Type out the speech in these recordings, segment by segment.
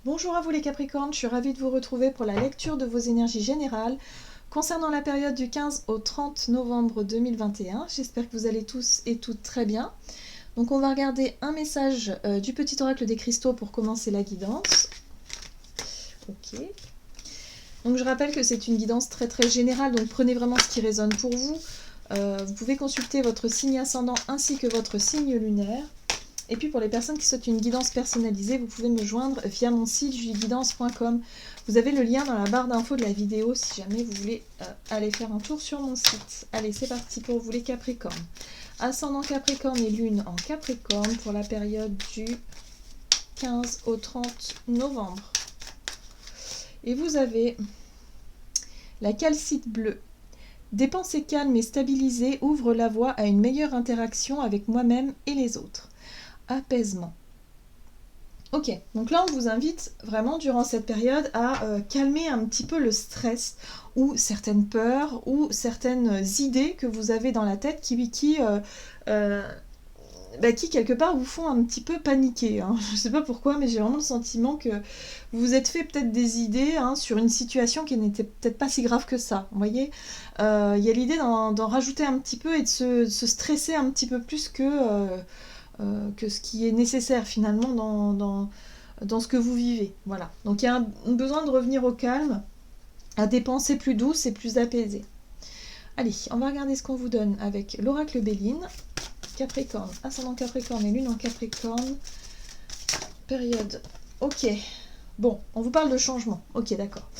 Bonjour à vous les Capricornes, je suis ravie de vous retrouver pour la lecture de vos énergies générales concernant la période du 15 au 30 novembre 2021. J'espère que vous allez tous et toutes très bien. Donc on va regarder un message du petit oracle des cristaux pour commencer la guidance. Ok. Donc je rappelle que c'est une guidance très générale, donc prenez vraiment ce qui résonne pour vous. Vous pouvez consulter votre signe ascendant ainsi que votre signe lunaire. Et puis pour les personnes qui souhaitent une guidance personnalisée, vous pouvez me joindre via mon site julieguidance.com. Vous avez le lien dans la barre d'infos de la vidéo si jamais vous voulez aller faire un tour sur mon site. Allez, c'est parti pour vous les Capricornes. Ascendant Capricorne et Lune en Capricorne pour la période du 15 au 30 novembre. Et vous avez la calcite bleue. Des pensées calmes et stabilisées ouvrent la voie à une meilleure interaction avec moi-même et les autres. Apaisement. Ok, donc là on vous invite vraiment durant cette période à calmer un petit peu le stress ou certaines peurs ou certaines idées que vous avez dans la tête qui quelque part vous font un petit peu paniquer. Hein. Je ne sais pas pourquoi, mais j'ai vraiment le sentiment que vous vous êtes fait peut-être des idées sur une situation qui n'était peut-être pas si grave que ça. Vous voyez, y a l'idée d'en rajouter un petit peu et de se stresser un petit peu plus que ce qui est nécessaire finalement dans ce que vous vivez. Voilà. Donc il y a un besoin de revenir au calme, à des pensées plus douces et plus apaisées. Allez, on va regarder ce qu'on vous donne avec l'oracle Béline, Capricorne, ascendant Capricorne et Lune en Capricorne. Période. Ok. Bon, on vous parle de changement. Ok, d'accord.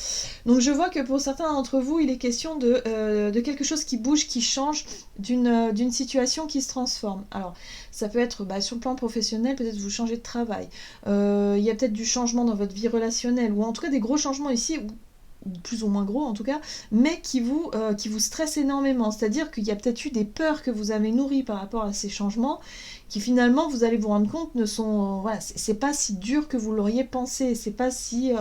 Donc je vois que pour certains d'entre vous, il est question de quelque chose qui bouge, qui change, d'une situation qui se transforme. Alors, ça peut être sur le plan professionnel, peut-être vous changez de travail. Il y a peut-être du changement dans votre vie relationnelle, ou en tout cas des gros changements ici, ou plus ou moins gros en tout cas, mais qui vous stressent énormément. C'est-à-dire qu'il y a peut-être eu des peurs que vous avez nourries par rapport à ces changements, qui finalement, vous allez vous rendre compte, ne sont... voilà, c'est pas si dur que vous l'auriez pensé, c'est pas si...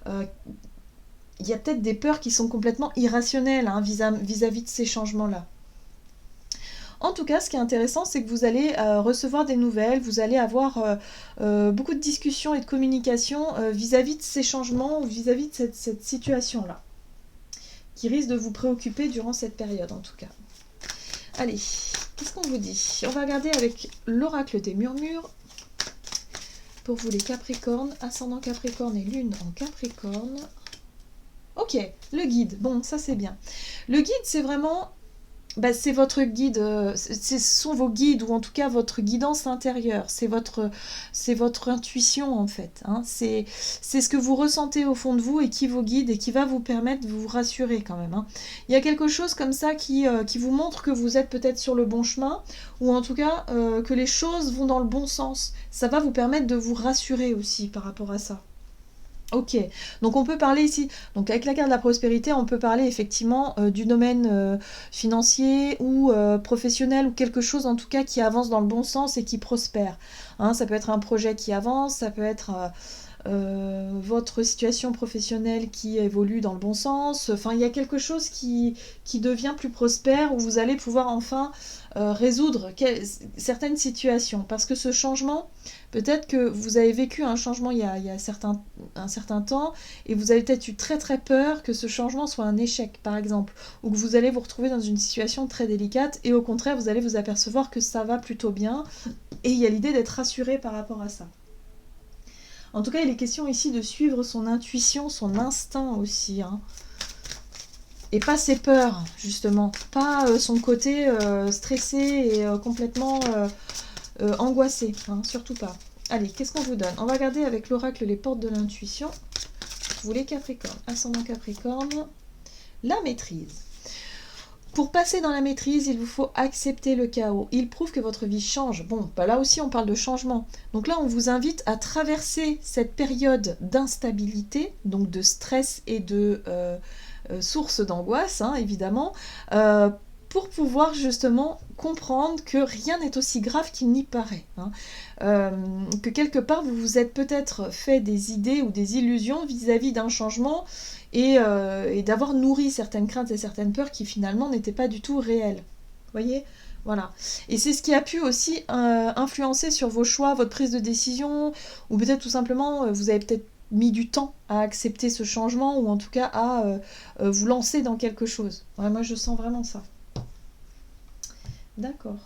il y a peut-être des peurs qui sont complètement irrationnelles vis-à-vis de ces changements-là. En tout cas, ce qui est intéressant, c'est que vous allez recevoir des nouvelles, vous allez avoir beaucoup de discussions et de communication vis-à-vis de ces changements ou vis-à-vis de cette situation-là, qui risque de vous préoccuper durant cette période en tout cas. Allez, qu'est-ce qu'on vous dit? On va regarder avec l'oracle des murmures. Pour vous les Capricornes, ascendant Capricorne et Lune en Capricorne. Ok, le guide, bon, ça c'est bien. Le guide, c'est vraiment... c'est votre guide, ce sont vos guides, ou en tout cas votre guidance intérieure, c'est votre intuition en fait. Hein. C'est ce que vous ressentez au fond de vous et qui vous guide et qui va vous permettre de vous rassurer quand même. Hein. Il y a quelque chose comme ça qui vous montre que vous êtes peut-être sur le bon chemin, ou en tout cas que les choses vont dans le bon sens. Ça va vous permettre de vous rassurer aussi par rapport à ça. Ok, donc on peut parler ici, donc avec la carte de la prospérité, on peut parler effectivement du domaine financier ou professionnel ou quelque chose en tout cas qui avance dans le bon sens et qui prospère. Hein, ça peut être un projet qui avance, ça peut être votre situation professionnelle qui évolue dans le bon sens. Enfin, il y a quelque chose qui devient plus prospère où vous allez pouvoir enfin résoudre certaines situations. Parce que ce changement, peut-être que vous avez vécu un changement il y a un certain temps et vous avez peut-être eu très peur que ce changement soit un échec, par exemple, ou que vous allez vous retrouver dans une situation très délicate et au contraire, vous allez vous apercevoir que ça va plutôt bien et il y a l'idée d'être rassuré par rapport à ça. En tout cas, il est question ici de suivre son intuition, son instinct aussi. Hein. Et pas ses peurs, justement. Pas son côté stressé et complètement angoissé. Hein, surtout pas. Allez, qu'est-ce qu'on vous donne? On va regarder avec l'oracle les portes de l'intuition. Vous les Capricornes, ascendant Capricorne, la maîtrise. Pour passer dans la maîtrise, il vous faut accepter le chaos. Il prouve que votre vie change. Bon, là aussi on parle de changement. Donc là, on vous invite à traverser cette période d'instabilité, donc de stress et de source d'angoisse, hein, évidemment, pour pouvoir justement comprendre que rien n'est aussi grave qu'il n'y paraît. Hein. Que quelque part, vous vous êtes peut-être fait des idées ou des illusions vis-à-vis d'un changement et d'avoir nourri certaines craintes et certaines peurs qui finalement n'étaient pas du tout réelles. Vous voyez ? Voilà. Et c'est ce qui a pu aussi influencer sur vos choix, votre prise de décision, ou peut-être tout simplement, vous avez peut-être mis du temps à accepter ce changement ou en tout cas à vous lancer dans quelque chose. Ouais, moi je sens vraiment ça. D'accord.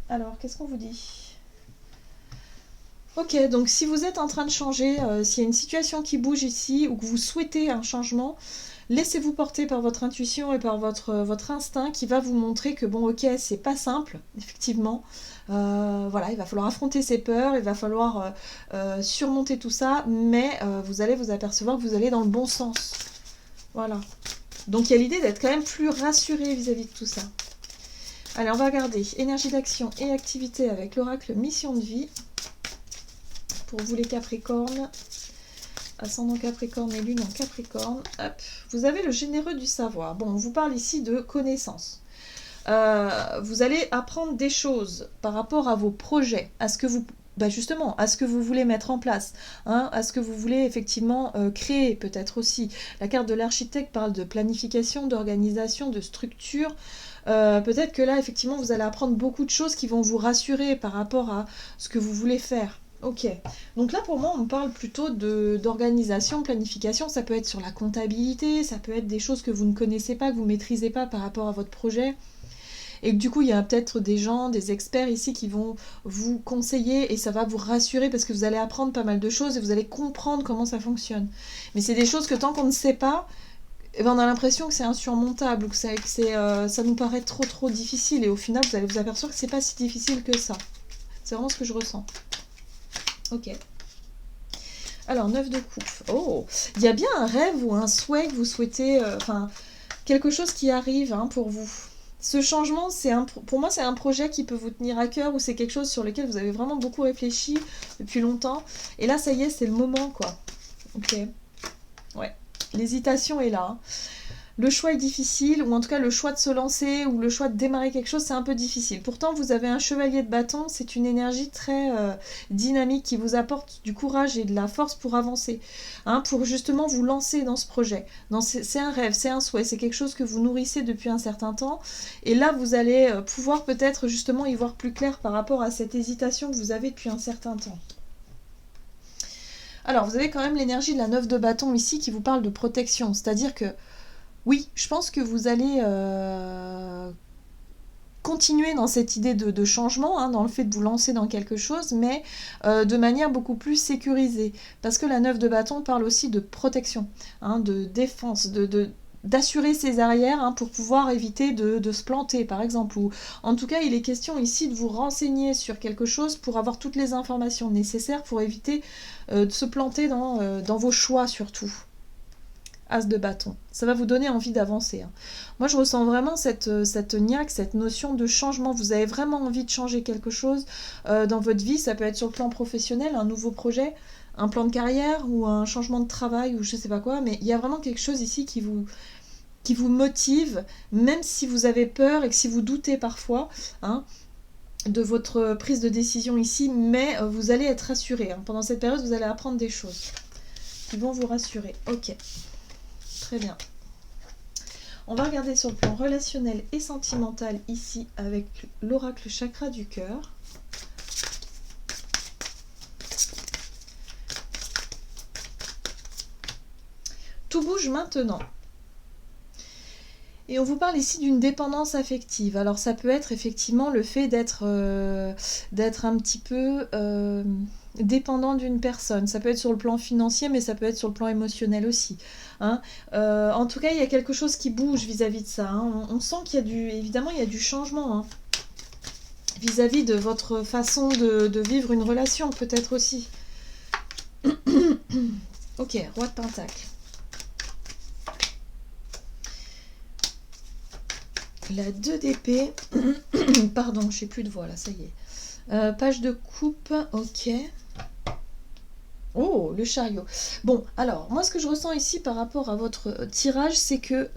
Alors, qu'est-ce qu'on vous dit? Ok, donc si vous êtes en train de changer, s'il y a une situation qui bouge ici ou que vous souhaitez un changement, laissez-vous porter par votre intuition et par votre instinct qui va vous montrer que bon, ok, c'est pas simple, effectivement. Voilà, il va falloir affronter ses peurs, il va falloir surmonter tout ça, mais vous allez vous apercevoir que vous allez dans le bon sens. Voilà. Donc il y a l'idée d'être quand même plus rassuré vis-à-vis de tout ça. Allez, on va regarder énergie d'action et activité avec l'oracle mission de vie. Pour vous les Capricornes, ascendant Capricorne et lune en Capricorne, hop, vous avez le généreux du savoir. Bon, on vous parle ici de connaissances. Vous allez apprendre des choses par rapport à vos projets, à ce que vous, justement, à ce que vous voulez mettre en place, hein, à ce que vous voulez effectivement créer peut-être aussi. La carte de l'architecte parle de planification, d'organisation, de structure. Peut-être que là, effectivement, vous allez apprendre beaucoup de choses qui vont vous rassurer par rapport à ce que vous voulez faire. Ok, donc là pour moi on parle plutôt d'organisation, planification, ça peut être sur la comptabilité, ça peut être des choses que vous ne connaissez pas, que vous ne maîtrisez pas par rapport à votre projet. Et que du coup il y a peut-être des gens, des experts ici qui vont vous conseiller et ça va vous rassurer parce que vous allez apprendre pas mal de choses et vous allez comprendre comment ça fonctionne. Mais c'est des choses que tant qu'on ne sait pas, eh ben on a l'impression que c'est insurmontable ou que ça nous paraît trop difficile et au final vous allez vous apercevoir que c'est pas si difficile que ça. C'est vraiment ce que je ressens. Ok. Alors, 9 de coupe. Oh, il y a bien un rêve ou un souhait que vous souhaitez, enfin, quelque chose qui arrive hein, pour vous. Ce changement, pour moi, c'est un projet qui peut vous tenir à cœur ou c'est quelque chose sur lequel vous avez vraiment beaucoup réfléchi depuis longtemps. Et là, ça y est, c'est le moment, quoi. Ok. Ouais. L'hésitation est là. Hein. Le choix est difficile, ou en tout cas le choix de se lancer, ou le choix de démarrer quelque chose, c'est un peu difficile. Pourtant, vous avez un chevalier de bâton, c'est une énergie très dynamique qui vous apporte du courage et de la force pour avancer, hein, pour justement vous lancer dans ce projet. C'est un rêve, c'est un souhait, c'est quelque chose que vous nourrissez depuis un certain temps, et là, vous allez pouvoir peut-être justement y voir plus clair par rapport à cette hésitation que vous avez depuis un certain temps. Alors, vous avez quand même l'énergie de la 9 de bâton ici qui vous parle de protection, c'est-à-dire que oui, je pense que vous allez continuer dans cette idée de changement, hein, dans le fait de vous lancer dans quelque chose, mais de manière beaucoup plus sécurisée. Parce que la 9 de bâton parle aussi de protection, hein, de défense, d'assurer ses arrières hein, pour pouvoir éviter de se planter, par exemple. Ou, en tout cas, il est question ici de vous renseigner sur quelque chose pour avoir toutes les informations nécessaires pour éviter de se planter dans vos choix, surtout. As de bâton. Ça va vous donner envie d'avancer. Hein. Moi, je ressens vraiment cette niaque, cette notion de changement. Vous avez vraiment envie de changer quelque chose dans votre vie. Ça peut être sur le plan professionnel, un nouveau projet, un plan de carrière ou un changement de travail ou je sais pas quoi. Mais il y a vraiment quelque chose ici qui vous motive, même si vous avez peur et que si vous doutez parfois hein, de votre prise de décision ici. Mais vous allez être rassuré. Hein. Pendant cette période, vous allez apprendre des choses qui vont vous rassurer. Ok. Très bien. On va regarder sur le plan relationnel et sentimental ici avec l'oracle chakra du cœur. Tout bouge maintenant. Et on vous parle ici d'une dépendance affective. Alors ça peut être effectivement le fait d'être un petit peu dépendant d'une personne. Ça peut être sur le plan financier, mais ça peut être sur le plan émotionnel aussi. Hein. En tout cas, il y a quelque chose qui bouge vis-à-vis de ça. Hein. On sent qu'il y a évidemment, il y a du changement hein, vis-à-vis de votre façon de vivre une relation, peut-être aussi. Ok, roi de Pentacle. La 2 d'épée. Pardon, je n'ai plus de voix là, ça y est. Page de coupe, ok. Oh, le chariot. Bon, alors, moi ce que je ressens ici par rapport à votre tirage, c'est que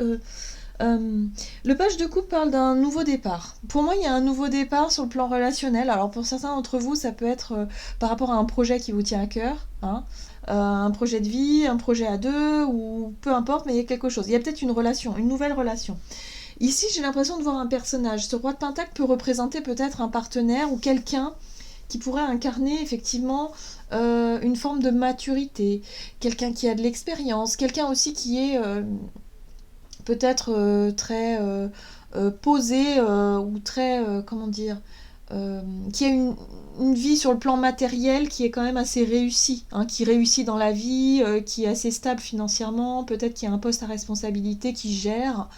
le page de coupe parle d'un nouveau départ. Pour moi, il y a un nouveau départ sur le plan relationnel. Alors pour certains d'entre vous, ça peut être par rapport à un projet qui vous tient à cœur. Hein. Un projet de vie, un projet à deux, ou peu importe, mais il y a quelque chose. Il y a peut-être une relation, une nouvelle relation. Ici, j'ai l'impression de voir un personnage. Ce roi de Pentacle peut représenter peut-être un partenaire ou quelqu'un qui pourrait incarner effectivement une forme de maturité, quelqu'un qui a de l'expérience, quelqu'un aussi qui est peut-être très posé ou très, comment dire, qui a une vie sur le plan matériel qui est quand même assez réussie, hein, qui réussit dans la vie, qui est assez stable financièrement, peut-être qui a un poste à responsabilité, qui gère.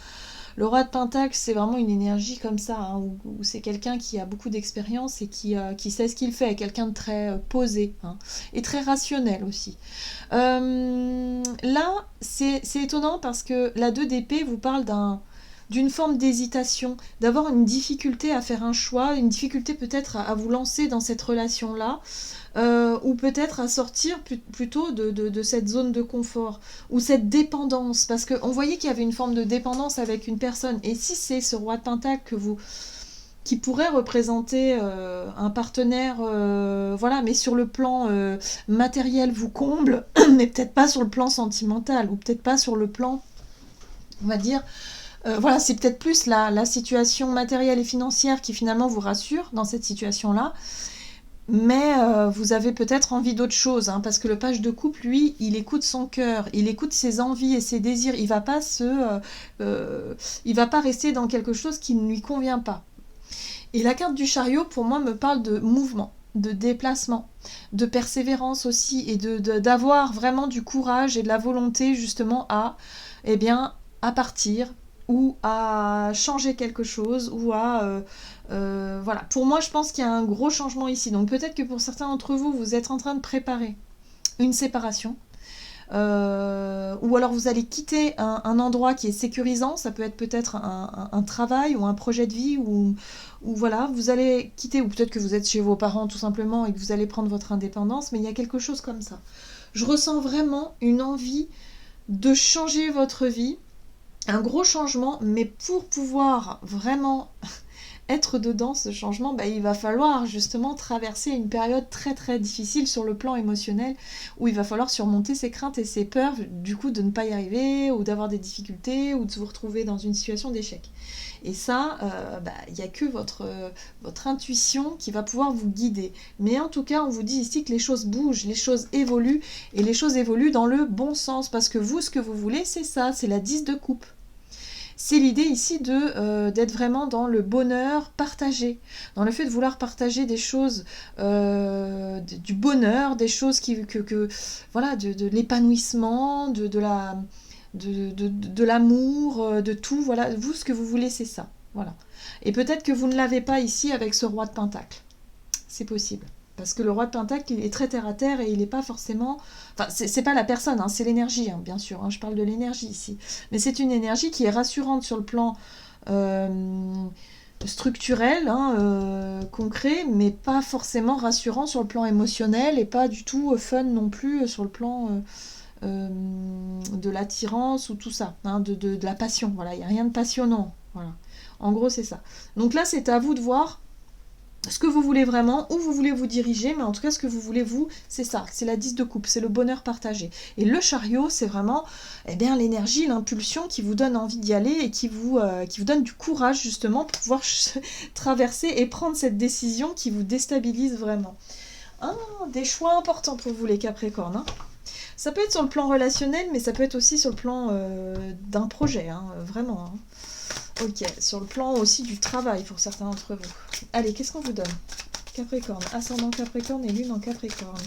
Le roi de Pentacle, c'est vraiment une énergie comme ça, hein, où c'est quelqu'un qui a beaucoup d'expérience et qui sait ce qu'il fait, quelqu'un de très posé, hein, et très rationnel aussi. Là, c'est étonnant parce que la 2 d'épée vous parle d'une forme d'hésitation, d'avoir une difficulté à faire un choix, une difficulté peut-être à vous lancer dans cette relation-là, ou peut-être à sortir plutôt de cette zone de confort, ou cette dépendance, parce qu'on voyait qu'il y avait une forme de dépendance avec une personne, et si c'est ce roi de Pentacle qui pourrait représenter un partenaire, voilà, mais sur le plan matériel vous comble, mais peut-être pas sur le plan sentimental, ou peut-être pas sur le plan, on va dire, voilà, c'est peut-être plus la situation matérielle et financière qui finalement vous rassure dans cette situation-là. Mais vous avez peut-être envie d'autre chose, hein, parce que le page de coupe, lui, il écoute son cœur, il écoute ses envies et ses désirs. Il va pas il va pas rester dans quelque chose qui ne lui convient pas. Et la carte du chariot, pour moi, me parle de mouvement, de déplacement, de persévérance aussi, et d'avoir vraiment du courage et de la volonté justement eh bien, à partir, ou à changer quelque chose, ou à... voilà. Pour moi, je pense qu'il y a un gros changement ici. Donc peut-être que pour certains d'entre vous, vous êtes en train de préparer une séparation. Ou alors vous allez quitter un endroit qui est sécurisant, ça peut être peut-être un travail ou un projet de vie, ou voilà, vous allez quitter, ou peut-être que vous êtes chez vos parents tout simplement et que vous allez prendre votre indépendance, mais il y a quelque chose comme ça. Je ressens vraiment une envie de changer votre vie, un gros changement, mais pour pouvoir vraiment être dedans ce changement, il va falloir justement traverser une période très très difficile sur le plan émotionnel, où il va falloir surmonter ses craintes et ses peurs, du coup de ne pas y arriver, ou d'avoir des difficultés, ou de vous retrouver dans une situation d'échec. Et ça, il n'y a que votre intuition qui va pouvoir vous guider. Mais en tout cas, on vous dit ici que les choses bougent, les choses évoluent, et les choses évoluent dans le bon sens, parce que vous, ce que vous voulez, c'est ça, c'est la 10 de coupe. C'est l'idée ici d'être vraiment dans le bonheur partagé, dans le fait de vouloir partager des choses, du bonheur, des choses voilà, de l'épanouissement, de l'amour, de tout. Voilà, vous, ce que vous voulez, c'est ça. Voilà. Et peut-être que vous ne l'avez pas ici avec ce roi de Pentacle. C'est possible. Parce que le roi de Pentacle, il est très terre à terre et il n'est pas forcément... Enfin, c'est pas la personne, hein, c'est l'énergie, hein, bien sûr. Hein, je parle de l'énergie ici. Mais c'est une énergie qui est rassurante sur le plan structurel, hein, concret, mais pas forcément rassurant sur le plan émotionnel et pas du tout fun non plus sur le plan de l'attirance ou tout ça, hein, de la passion. Voilà, il n'y a rien de passionnant. Voilà. En gros, c'est ça. Donc là, c'est à vous de voir ce que vous voulez vraiment, où vous voulez vous diriger, mais en tout cas ce que vous voulez vous, c'est ça, c'est la 10 de coupe, c'est le bonheur partagé. Et le chariot, c'est vraiment l'énergie, l'impulsion qui vous donne envie d'y aller et qui vous donne du courage justement pour pouvoir traverser et prendre cette décision qui vous déstabilise vraiment. Des choix importants pour vous les Capricornes. Hein. Ça peut être sur le plan relationnel, mais ça peut être aussi sur le plan d'un projet, hein, vraiment. Hein. Ok, sur le plan aussi du travail pour certains d'entre vous. Allez, qu'est-ce qu'on vous donne? Capricorne, ascendant Capricorne et lune en Capricorne.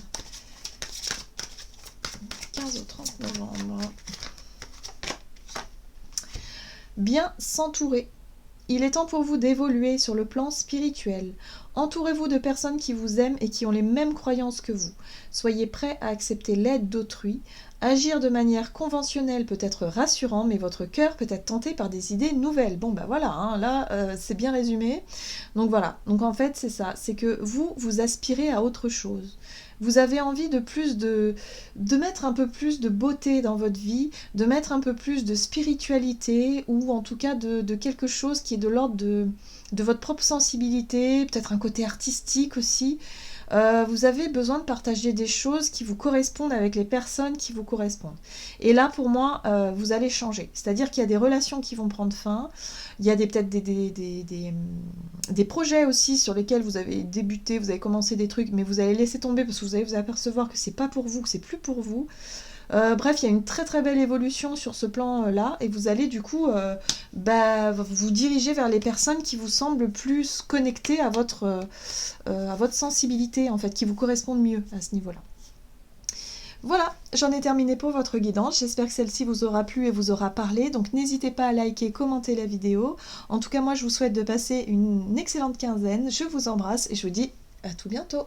15 au 30 novembre. Bien s'entourer. Il est temps pour vous d'évoluer sur le plan spirituel. Entourez-vous de personnes qui vous aiment et qui ont les mêmes croyances que vous. Soyez prêts à accepter l'aide d'autrui. Agir de manière conventionnelle peut être rassurant, mais votre cœur peut être tenté par des idées nouvelles. Bon, voilà, hein, là, c'est bien résumé. Donc voilà, donc en fait, c'est ça, c'est que vous aspirez à autre chose. Vous avez envie de mettre un peu plus de beauté dans votre vie, de mettre un peu plus de spiritualité, ou en tout cas de quelque chose qui est de l'ordre de votre propre sensibilité, peut-être un côté artistique aussi. vous avez besoin de partager des choses qui vous correspondent avec les personnes qui vous correspondent. Et là, pour moi, vous allez changer. C'est-à-dire qu'il y a des relations qui vont prendre fin, il y a peut-être des projets aussi sur lesquels vous avez débuté, vous avez commencé des trucs, mais vous allez laisser tomber parce que vous allez vous apercevoir que c'est pas pour vous, que c'est plus pour vous. Bref, il y a une très très belle évolution sur ce plan-là, et vous allez du coup vous diriger vers les personnes qui vous semblent plus connectées à votre sensibilité, en fait, qui vous correspondent mieux à ce niveau-là. Voilà, j'en ai terminé pour votre guidance. J'espère que celle-ci vous aura plu et vous aura parlé. Donc n'hésitez pas à liker, commenter la vidéo. En tout cas, moi je vous souhaite de passer une excellente quinzaine. Je vous embrasse et je vous dis à tout bientôt.